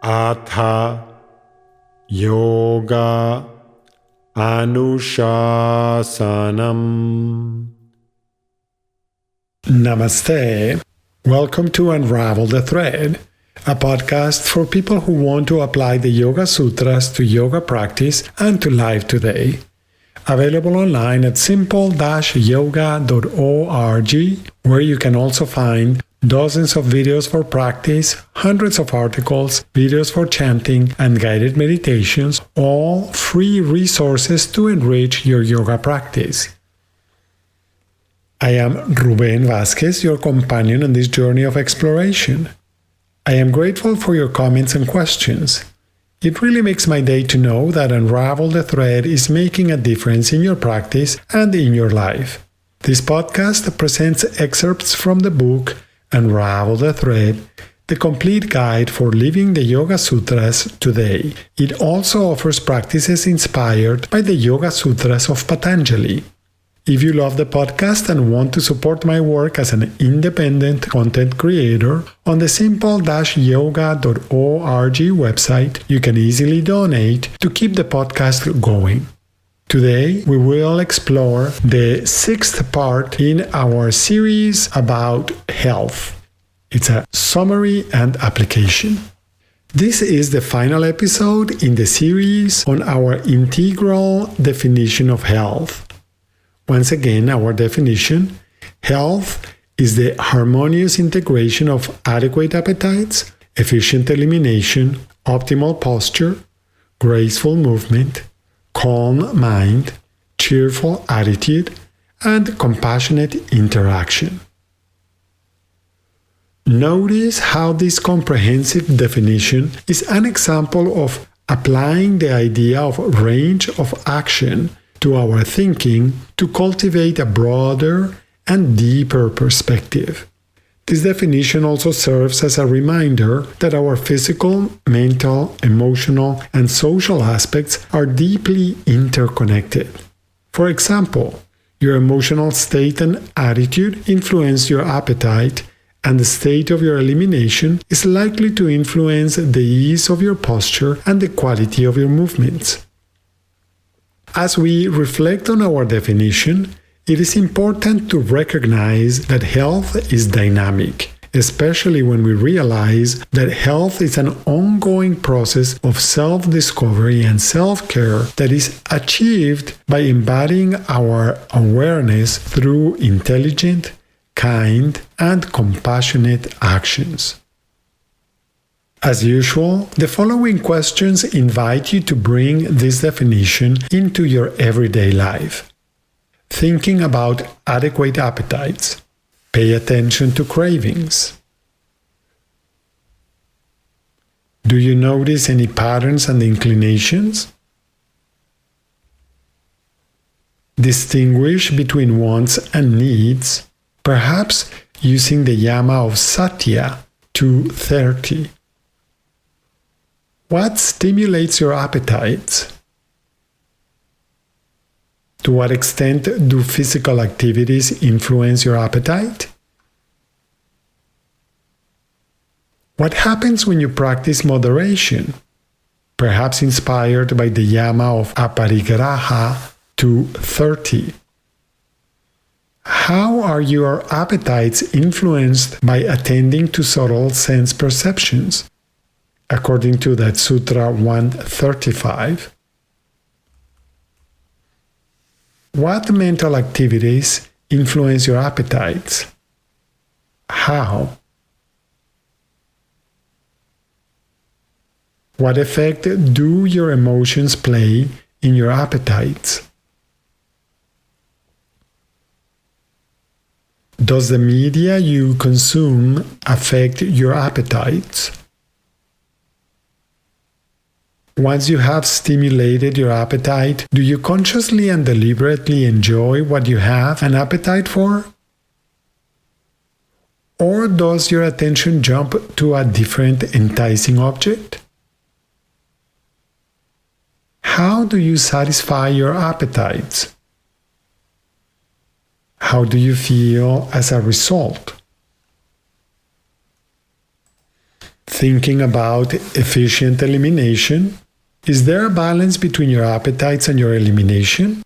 Atha Yoga Anushasanam. Namaste. Welcome to Unravel the Thread, a podcast for people who want to apply the Yoga Sutras to yoga practice and to life today. Available online at simple-yoga.org, where you can also find dozens of videos for practice, hundreds of articles, videos for chanting, and guided meditations, all free resources to enrich your yoga practice. I am Ruben Vázquez, your companion on this journey of exploration. I am grateful for your comments and questions. It really makes my day to know that Unravel the Thread is making a difference in your practice and in your life. This podcast presents excerpts from the book Unravel the Thread, the complete guide for living the Yoga Sutras today. It also offers practices inspired by the Yoga Sutras of Patanjali. If you love the podcast and want to support my work as an independent content creator, on the simple-yoga.org website, you can easily donate to keep the podcast going. Today, we will explore the sixth part in our series about health. It's a summary and application. This is the final episode in the series on our integral definition of health. Once again, our definition: health is the harmonious integration of adequate appetites, efficient elimination, optimal posture, graceful movement, calm mind, cheerful attitude, and compassionate interaction. Notice how this comprehensive definition is an example of applying the idea of range of action to our thinking to cultivate a broader and deeper perspective. This definition also serves as a reminder that our physical, mental, emotional, and social aspects are deeply interconnected. For example, your emotional state and attitude influence your appetite, and the state of your elimination is likely to influence the ease of your posture and the quality of your movements. As we reflect on our definition, it is important to recognize that health is dynamic, especially when we realize that health is an ongoing process of self-discovery and self-care that is achieved by embodying our awareness through intelligent, kind, and compassionate actions. As usual, the following questions invite you to bring this definition into your everyday life. Thinking about adequate appetites. Pay attention to cravings. Do you notice any patterns and inclinations? Distinguish between wants and needs, perhaps using the yama of Satya 230. What stimulates your appetites? To what extent do physical activities influence your appetite? What happens when you practice moderation, perhaps inspired by the yama of aparigraha 230? How are your appetites influenced by attending to subtle sense perceptions, according to that Sutra 135? What mental activities influence your appetites? How? What effect do your emotions play in your appetites? Does the media you consume affect your appetites? Once you have stimulated your appetite, do you consciously and deliberately enjoy what you have an appetite for? Or does your attention jump to a different enticing object? How do you satisfy your appetites? How do you feel as a result? thinking about efficient elimination? Is there a balance between your appetites and your elimination?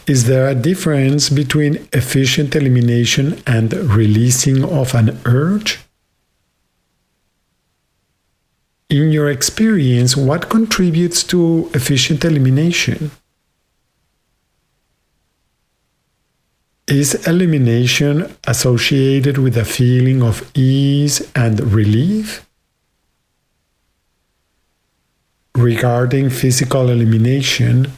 Is there a difference between efficient elimination and releasing of an urge? In your experience, what contributes to efficient elimination? Is elimination associated with a feeling of ease and relief? Regarding physical elimination,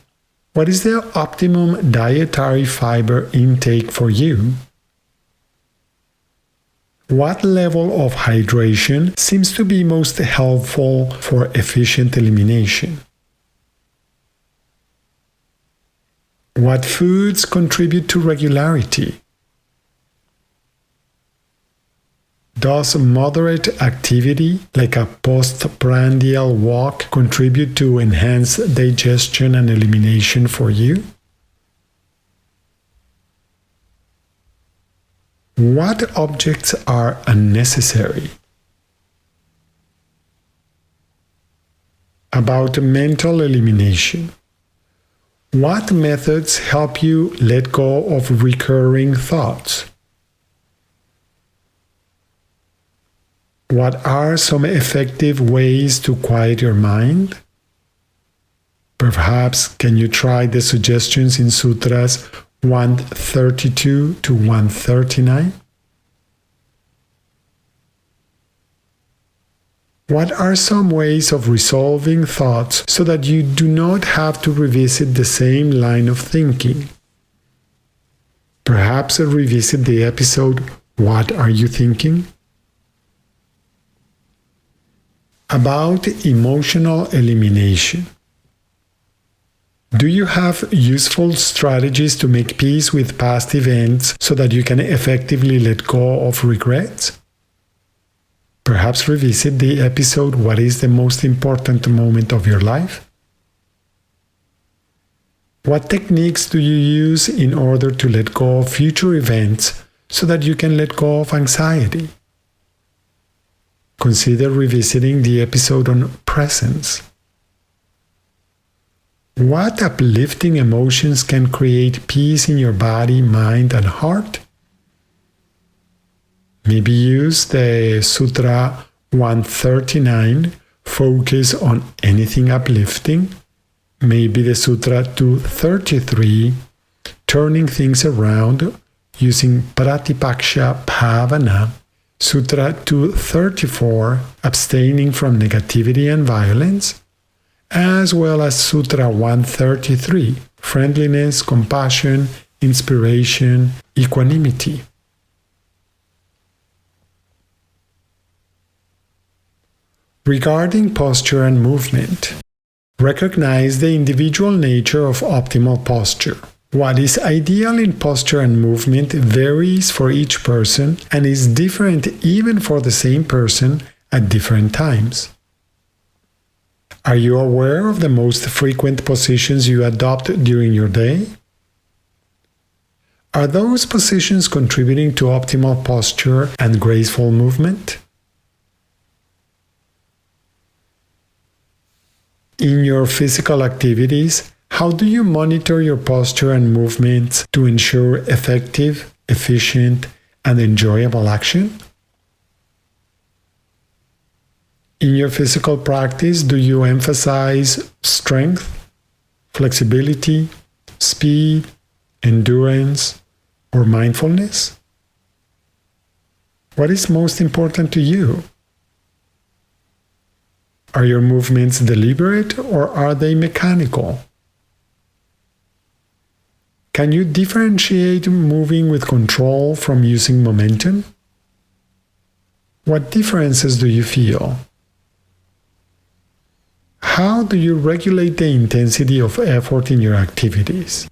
what is the optimum dietary fiber intake for you? What level of hydration seems to be most helpful for efficient elimination? What foods contribute to regularity? Does moderate activity, like a postprandial walk, contribute to enhanced digestion and elimination for you? What objects are unnecessary? About mental elimination. What methods help you let go of recurring thoughts? What are some effective ways to quiet your mind? Perhaps can you try the suggestions in Sutras 132 to 139? What are some ways of resolving thoughts so that you do not have to revisit the same line of thinking? Perhaps revisit the episode, What Are You Thinking? About emotional elimination. Do you have useful strategies to make peace with past events so that you can effectively let go of regrets? Perhaps revisit the episode, What is the most important moment of your life? What techniques do you use in order to let go of future events so that you can let go of anxiety? Consider revisiting the episode on presence. What uplifting emotions can create peace in your body, mind, and heart? Maybe use the Sutra 139, focus on anything uplifting. Maybe the Sutra 233, turning things around using Pratipaksha Bhavana. Sutra 234, abstaining from negativity and violence, as well as Sutra 133, friendliness, compassion, inspiration, equanimity. Regarding posture and movement, recognize the individual nature of optimal posture. What is ideal in posture and movement varies for each person and is different even for the same person at different times. Are you aware of the most frequent positions you adopt during your day? Are those positions contributing to optimal posture and graceful movement? In your physical activities, how do you monitor your posture and movements to ensure effective, efficient, and enjoyable action? In your physical practice, do you emphasize strength, flexibility, speed, endurance, or mindfulness? What is most important to you? Are your movements deliberate or are they mechanical? Can you differentiate moving with control from using momentum? What differences do you feel? How do you regulate the intensity of effort in your activities?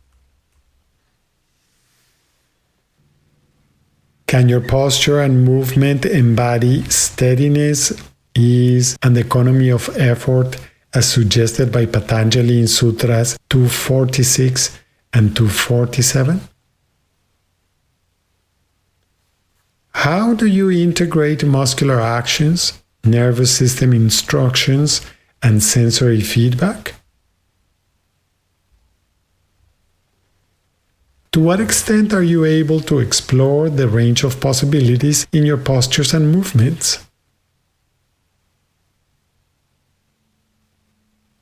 Can your posture and movement embody steadiness, ease, and economy of effort as suggested by Patanjali in Sutras 246 and 247? How do you integrate muscular actions, nervous system instructions, and sensory feedback? To what extent are you able to explore the range of possibilities in your postures and movements?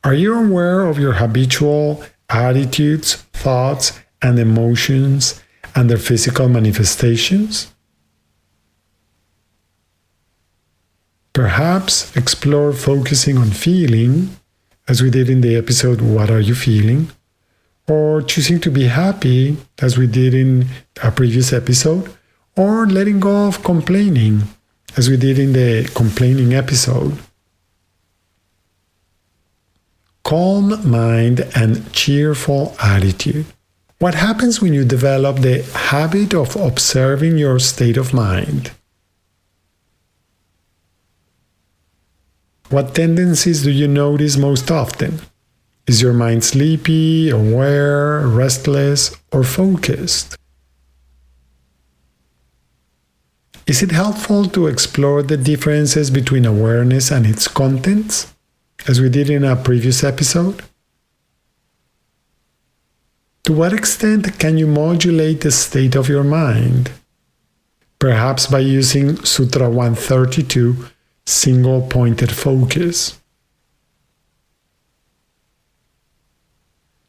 Are you aware of your habitual attitudes, thoughts, and emotions and their physical manifestations? Perhaps explore focusing on feeling, as we did in the episode What Are You Feeling? Or choosing to be happy, as we did in a previous episode, or letting go of complaining, as we did in the complaining episode. Calm mind and cheerful attitude. What happens when you develop the habit of observing your state of mind? What tendencies do you notice most often? Is your mind sleepy, aware, restless, or focused? Is it helpful to explore the differences between awareness and its contents, as we did in a previous episode? To what extent can you modulate the state of your mind? Perhaps by using Sutra 132, single-pointed focus.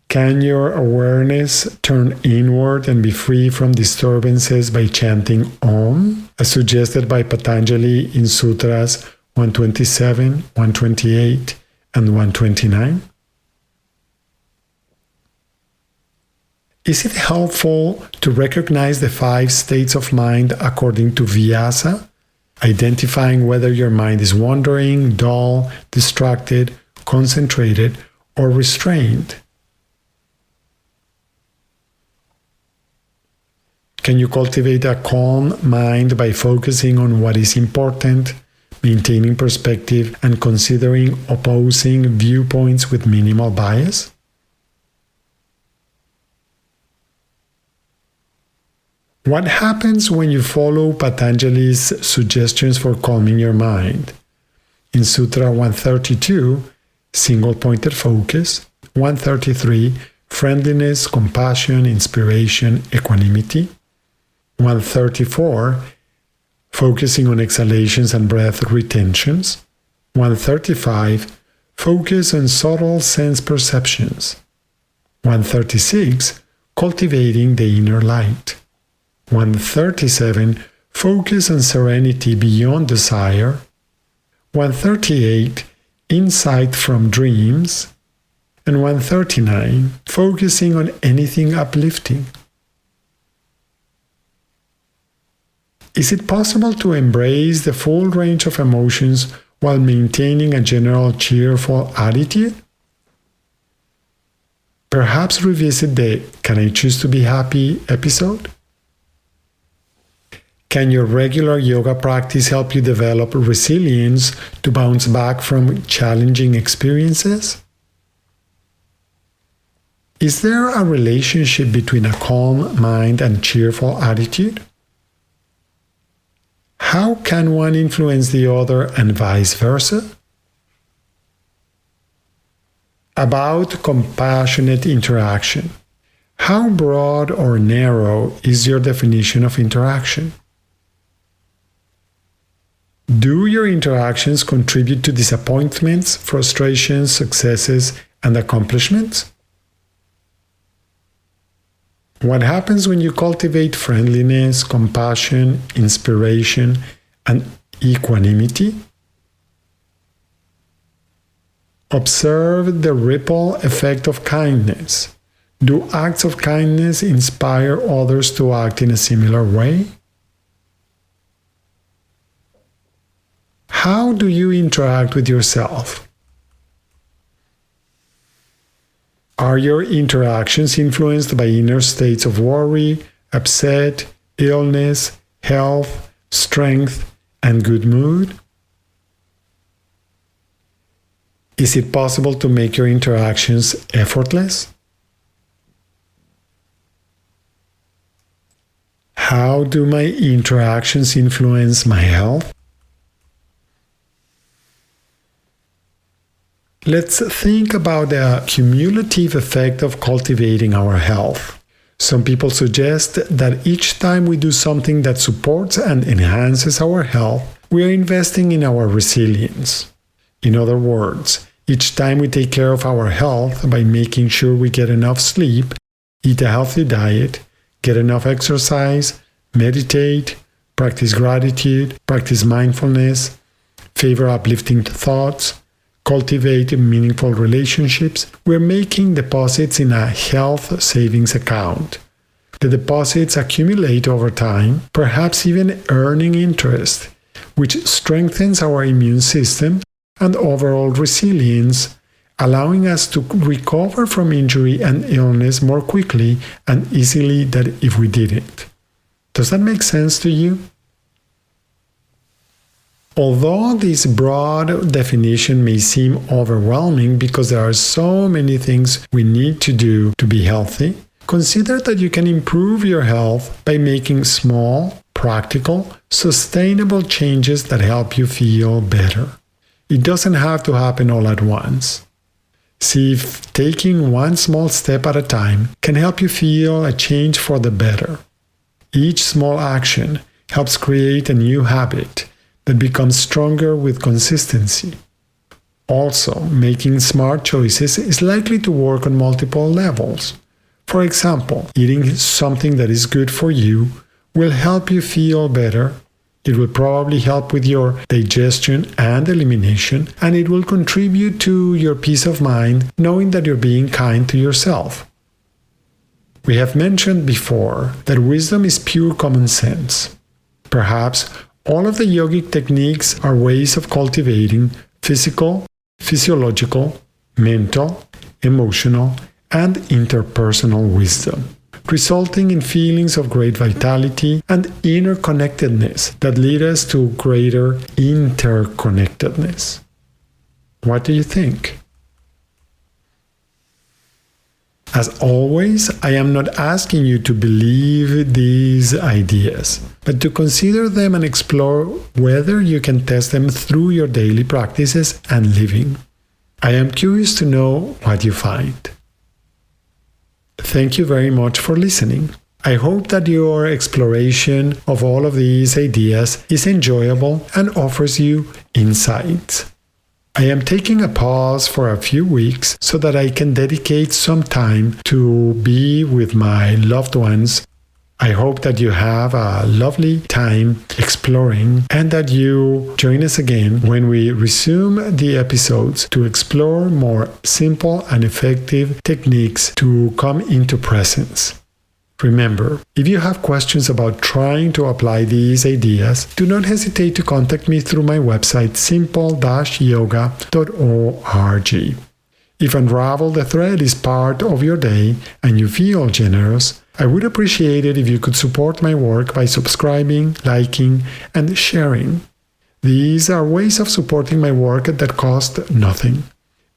Can your awareness turn inward and be free from disturbances by chanting Om, as suggested by Patanjali in Sutras 127, 128, and 129? Is it helpful to recognize the 5 states of mind according to Vyasa, identifying whether your mind is wandering, dull, distracted, concentrated, or restrained? Can you cultivate a calm mind by focusing on what is important, maintaining perspective, and considering opposing viewpoints with minimal bias? What happens when you follow Patanjali's suggestions for calming your mind? In Sutra 132, single-pointed focus, 133, friendliness, compassion, inspiration, equanimity, 134, focusing on exhalations and breath retentions, 135, focus on subtle sense perceptions, 136, cultivating the inner light, 137, focus on serenity beyond desire, 138, insight from dreams, and 139, focusing on anything uplifting. Is it possible to embrace the full range of emotions while maintaining a general cheerful attitude? Perhaps revisit the Can I Choose to Be Happy episode? Can your regular yoga practice help you develop resilience to bounce back from challenging experiences? Is there a relationship between a calm mind and cheerful attitude? How can one influence the other and vice versa? About compassionate interaction. How broad or narrow is your definition of interaction? Do your interactions contribute to disappointments, frustrations, successes, and accomplishments? What happens when you cultivate friendliness, compassion, inspiration, and equanimity? Observe the ripple effect of kindness. Do acts of kindness inspire others to act in a similar way? How do you interact with yourself? Are your interactions influenced by inner states of worry, upset, illness, health, strength, and good mood? Is it possible to make your interactions effortless? How do my interactions influence my health? Let's think about the cumulative effect of cultivating our health. Some people suggest that each time we do something that supports and enhances our health, we are investing in our resilience. In other words, each time we take care of our health by making sure we get enough sleep, eat a healthy diet, get enough exercise, meditate, practice gratitude, practice mindfulness, favor uplifting thoughts, cultivate meaningful relationships, we're making deposits in a health savings account. The deposits accumulate over time, perhaps even earning interest, which strengthens our immune system and overall resilience, allowing us to recover from injury and illness more quickly and easily than if we didn't. Does that make sense to you? Although this broad definition may seem overwhelming because there are so many things we need to do to be healthy, consider that you can improve your health by making small, practical, sustainable changes that help you feel better. It doesn't have to happen all at once. See if taking one small step at a time can help you feel a change for the better. Each small action helps create a new habit that becomes stronger with consistency. Also, making smart choices is likely to work on multiple levels. For example, eating something that is good for you will help you feel better. It will probably help with your digestion and elimination, and it will contribute to your peace of mind knowing that you're being kind to yourself. We have mentioned before that wisdom is pure common sense. Perhaps all of the yogic techniques are ways of cultivating physical, physiological, mental, emotional, and interpersonal wisdom, resulting in feelings of great vitality and inner connectedness that lead us to greater interconnectedness. What do you think? As always, I am not asking you to believe these ideas, but to consider them and explore whether you can test them through your daily practices and living. I am curious to know what you find. Thank you very much for listening. I hope that your exploration of all of these ideas is enjoyable and offers you insights. I am taking a pause for a few weeks so that I can dedicate some time to be with my loved ones. I hope that you have a lovely time exploring and that you join us again when we resume the episodes to explore more simple and effective techniques to come into presence. Remember, if you have questions about trying to apply these ideas, do not hesitate to contact me through my website simple-yoga.org. If Unravel the Thread is part of your day and you feel generous, I would appreciate it if you could support my work by subscribing, liking, and sharing. These are ways of supporting my work that cost nothing.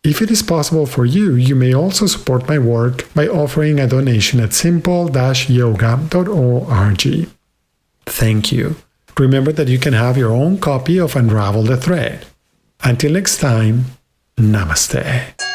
If it is possible for you, you may also support my work by offering a donation at simple-yoga.org. Thank you. Remember that you can have your own copy of Unravel the Thread. Until next time, Namaste.